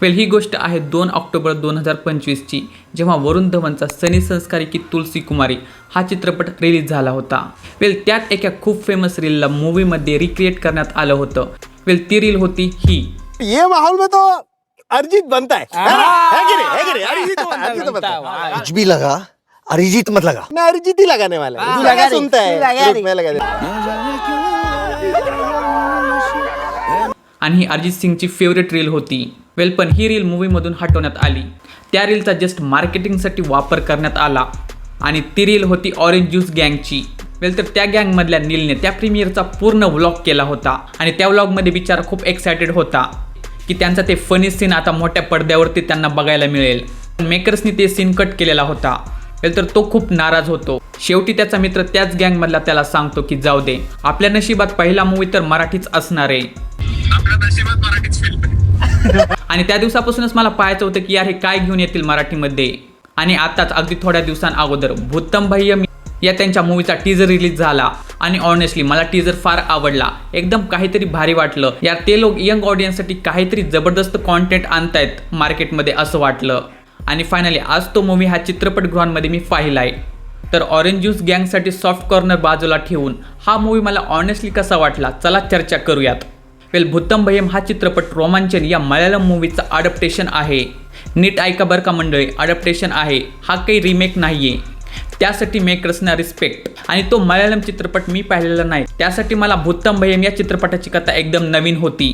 वेल ही गोष्ट आहे 2 ऑक्टोबर 2025ची, जेव्हा वरुण धवनचा सनी संस्कारी की तुलसी कुमारी हा चित्रपट रिलीज झाला होता. वेल त्यात एका खूप फेमस रीलला मूवीमध्ये रिक्रिएट करण्यात आलं होतं. वेल ती रील होती ही. ये माहौल में तो अरिजीत बनता है कि नहीं? है कि नहीं? अरिजीत तो बनता है. कुछ भी लगा अरिजीत मत लगा. मैं अरिजीत ही लगाने वाला हूँ. तू लगा सुनता है. मैं लगा आणि ही अरिजित सिंगची फेवरेट रील होती. वेल पण ही रील मूवीमधून हटवण्यात आली. त्या रीलचा जस्ट मार्केटिंगसाठी वापर करण्यात आला आणि ती रील होती ऑरेंज ज्यूस गँगची. वेल तर त्या गँगमधल्या नीलने त्या प्रीमियरचा पूर्ण व्लॉग केला होता आणि त्या व्लॉगमध्ये बिचारा खूप एक्सायटेड होता की त्यांचा ते फनी सीन आता मोठ्या पडद्यावरती त्यांना बघायला मिळेल. मेकर्सनी ते सीन कट केलेला होता. वेल तर तो खूप नाराज होतो. शेवटी त्याचा मित्र त्याच गँगमधला त्याला सांगतो की जाऊ दे, आपल्या नशिबात पहिला मूवी तर मराठीच असणार आहे. आणि त्या दिवसापासूनच मला पाहायचं होतं की यार हे काय घेऊन येतील मराठीमध्ये. आणि आताच अगदी थोड्या दिवसांअगोदर भूतम भय्यम या त्यांच्या मूवीचा टीजर रिलीज झाला आणि ऑनेस्टली मला टीजर फार आवडला. एकदम काहीतरी भारी वाटलं. यार ते लोक यंग ऑडियन्ससाठी काहीतरी जबरदस्त कॉन्टेंट आणतायत मार्केटमध्ये असं वाटलं. आणि फायनली आज तो मूवी हा चित्रपटगृहांमध्ये मी पाहिलाय. तर ऑरेंज ज्यूस गँगसाठी सॉफ्ट कॉर्नर बाजूला ठेवून हा मूवी मला ऑनेस्टली कसा वाटला चला चर्चा करूयात. वेल भूतम भय्यम हा चित्रपट रोमांचन या मल्याळम मूवीचा अडॅप्टेशन आहे. नीट ऐका बरं का मंडळी, अडॅप्टेशन आहे, हा काही रिमेक नाहीये. त्यासाठी मेकर्सना रिस्पेक्ट. आणि तो मल्याळम चित्रपट मी पाहिलेला नाही, त्यासाठी मला भूतम भय्यम या चित्रपटाची कथा एकदम नवीन होती.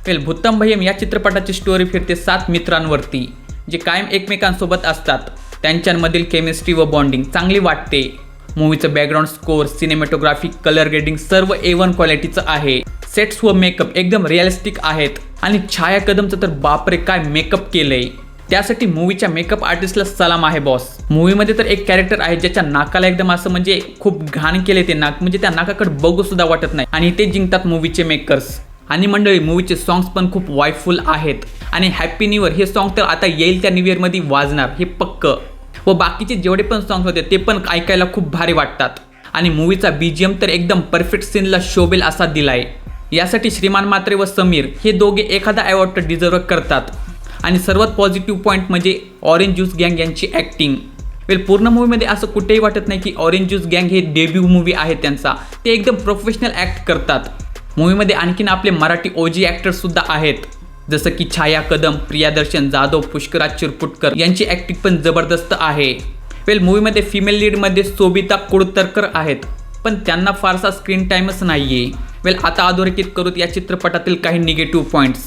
वेल भूतम भय्यम या चित्रपटाची स्टोरी फिरते 7 मित्रांवरती जे कायम एकमेकांसोबत असतात. त्यांच्यामधील केमिस्ट्री व बॉन्डिंग चांगली वाटते. मूवीचं background score, cinematography, colour grading सर्व A1 क्वालिटीचं आहे. सेट्स व मेकअप एकदम रिअलिस्टिक आहेत. आणि छाया कदमचं तर बापरे काय मेकअप केलंय. त्यासाठी मूवीच्या मेकअप आर्टिस्टला सलाम आहे बॉस. मूवीमध्ये तर एक कॅरेक्टर आहे ज्याच्या नाकाला एकदम असं म्हणजे खूप घाण केले ते नाक, म्हणजे त्या नाकाकडे बघू सुद्धा वाटत नाही. आणि ते जिंकतात मूवीचे मेकर्स. आणि मंडळी मूवीचे सॉंग्स पण खूप वायफुल आहेत. आणि हॅपी न्यू इयर हे सॉन्ग तर आता येईल त्या न्यू इयरमध्ये वाजणार हे पक्क. व बाकीचे जेवढे पण सॉंग्स होते ते पण ऐकायला खूप भारी वाटतात. आणि मूवीचा BGM तर एकदम परफेक्ट सीनला शोभेल असा दिलाय. यासाठी श्रीमान म्हात्रे व समीर हे दोघे एखादा अवॉर्ड तर डिझर्व करतात. आणि सर्वात पॉझिटिव्ह पॉईंट म्हणजे ऑरेंज ज्यूस गँग यांची ॲक्टिंग. वेल पूर्ण मूवीमध्ये असं कुठेही वाटत नाही की ऑरेंज ज्यूस गँग हे डेब्यू मूवी आहे त्यांचा. ते एकदम प्रोफेशनल ॲक्ट करतात. मूवीमध्ये आणखीन आपले मराठी OG ॲक्टर्स सुद्धा आहेत, जसं की छाया कदम, प्रियादर्शन जाधव, पुष्कराज चिरपुटकर यांची ॲक्टिंग पण जबरदस्त आहे. वेल मूवीमध्ये फिमेल लीडमध्ये सोबिता कुडतरकर आहेत, पण त्यांना फारसा स्क्रीन टाईमच नाही आहे. वेल आता अधोरेखित करूत या चित्रपटातील काही निगेटिव्ह पॉईंट्स.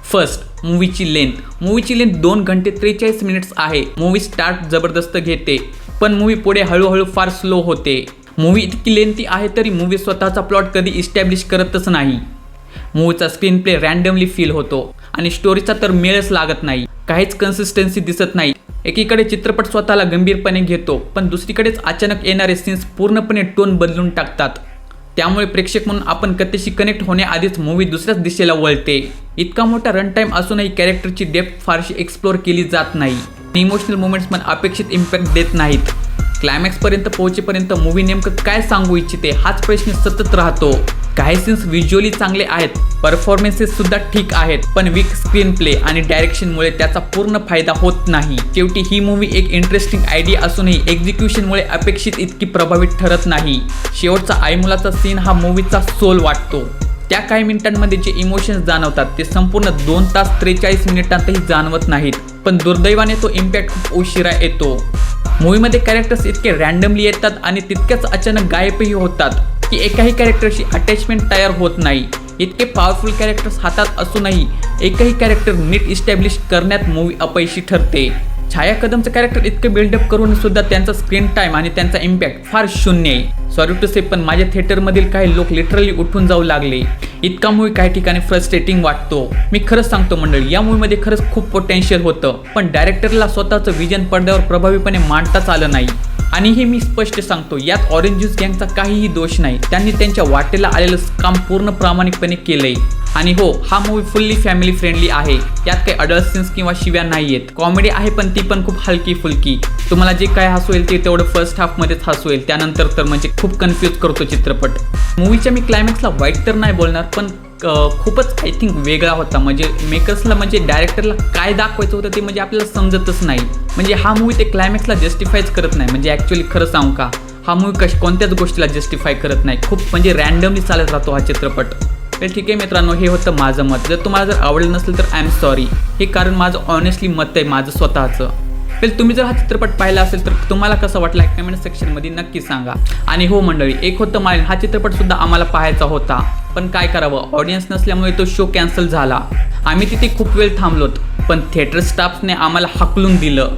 फर्स्ट, मूवीची लेंथ. मूवीची लेंथ 2 घंटे 43 मिनिट्स आहे. मूवी स्टार्ट जबरदस्त घेते, पण मूवी पुढे हळूहळू फार स्लो होते. मूवी इतकी लेंथी आहे तरी मूवी स्वतःचा प्लॉट कधी इस्टॅब्लिश करतच नाही. मूवीचा स्क्रीन प्ले रँडमली फील होतो आणि स्टोरीचा तर मेळच लागत नाही. काहीच कन्सिस्टन्सी दिसत नाही. एकीकडे चित्रपट स्वतःला गंभीरपणे घेतो, पण दुसरीकडेच अचानक येणारे सीन्स पूर्णपणे टोन बदलून टाकतात. त्यामुळे प्रेक्षक म्हणून आपण कथेशी कनेक्ट होण्याआधीच मूवी दुसऱ्याच दिशेला वळते. इतका मोठा रन टाईम असूनही कॅरेक्टरची डेप्थ फारशी एक्सप्लोर केली जात नाही. इमोशनल मुवमेंट्स पण अपेक्षित इम्पॅक्ट देत नाहीत. क्लायमॅक्सपर्यंत पोहोचेपर्यंत मूवी नेमकं काय सांगू इच्छिते हाच प्रश्न सतत राहतो. काही सीन्स व्हिज्युअली चांगले आहेत, परफॉर्मन्सेस सुद्धा ठीक आहेत, पण वीक स्क्रीन प्ले आणि डायरेक्शनमुळे त्याचा पूर्ण फायदा होत नाही. शेवटी ही मूवी एक इंटरेस्टिंग आयडिया असूनही एक्झिक्युशनमुळे अपेक्षित इतकी प्रभावित ठरत नाही. शेवटचा आईमुलाचा सीन हा मूवीचा सोल वाटतो. त्या काही मिनिटांमध्ये जे इमोशन्स जाणवतात ते संपूर्ण 2 तास 43 मिनिटांतही जाणवत नाहीत. पण दुर्दैवाने तो इम्पॅक्ट खूप उशिरा येतो. मूवीमध्ये कॅरेक्टर्स इतके रँडमली येतात आणि तितक्याच अचानक गायबही होतात की एकाही कॅरेक्टरशी अटॅचमेंट तयार होत नाही. इतके पॉवरफुल कॅरेक्टर्स हातात असूनही एकही कॅरेक्टर नीट इस्टॅब्लिश करण्यात मूवी अपयशी ठरते. छाया कदमचं कॅरेक्टर इतकं बिल्डअप करून सुद्धा त्यांचा स्क्रीन टाईम आणि त्यांचा इम्पॅक्ट फार शून्य आहे. सॉरी टू से, पण माझ्या थिएटरमधील काही लोक लिटरली उठून जाऊ लागले. इतका मूवी काही ठिकाणी फ्रस्ट्रेटिंग वाटतो. मी खरंच सांगतो मंडळी, या मूवीमध्ये खरंच खूप पोटेन्शियल होतं, पण डायरेक्टरला स्वतःचं विजन पडद्यावर प्रभावीपणे मांडताच आलं नाही. आणि हे मी स्पष्ट सांगतो, यात ऑरेंज ज्यूस गँगचा काहीही दोष नाही. त्यांनी त्यांच्या वाटेला आलेलं काम पूर्ण प्रामाणिकपणे केलंय. आणि हो, हा मूवी फुल्ली फॅमिली फ्रेंडली आहे. यात काही अडल्ट सीन्स किंवा शिव्या नाही आहेत. कॉमेडी आहे, पण ती पण खूप हलकी फुलकी. तुम्हाला जे काय हसू येईल ते तेवढं फर्स्ट हाफमध्येच हसू येईल, त्यानंतर तर म्हणजे खूप कन्फ्यूज करतो चित्रपट. मूवीच्या मी क्लायमॅक्सला वाईट तर नाही बोलणार, पण खूपच आय थिंक वेगळा होता. म्हणजे मेकर्सला म्हणजे डायरेक्टरला काय दाखवायचं होतं ते म्हणजे आपल्याला समजतच नाही. म्हणजे हा मूवी ते क्लायमॅक्सला जस्टिफायच करत नाही. म्हणजे ॲक्च्युली खरं सांगू का, हा मूवी कोणत्याच गोष्टीला जस्टिफाय करत नाही. खूप म्हणजे रॅन्डमली चालत राहतो हा चित्रपट. तर ठीक आहे मित्रांनो, हे होतं माझं मत. जर तुम्हाला जर आवडलं नसेल तर आय एम सॉरी. हे कारण माझं ऑनेस्टली मत आहे माझं स्वतःचं. तर तुम्ही जर हा चित्रपट पाहिला असेल तर तुम्हाला कसं वाटलं कमेंट सेक्शनमध्ये नक्की सांगा. आणि हो मंडळी, एक होतं माळीन हा चित्रपटसुद्धा आम्हाला पाहायचा होता, पण काय करावं, ऑडियन्स नसल्यामुळे तो शो कॅन्सल झाला. आम्ही तिथे खूप वेळ थांबलोत, पण थिएटर स्टाफने आम्हाला हाकलून दिलं.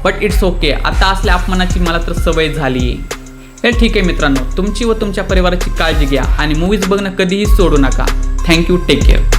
बट इट्स ओके, आता असल्या अपमानाची मला तर सवय झाली. तर ठीक आहे मित्रांनो, तुमची व तुमच्या परिवाराची काळजी घ्या आणि मूवीज बघणं कधीही सोडू नका. Thank you, take care.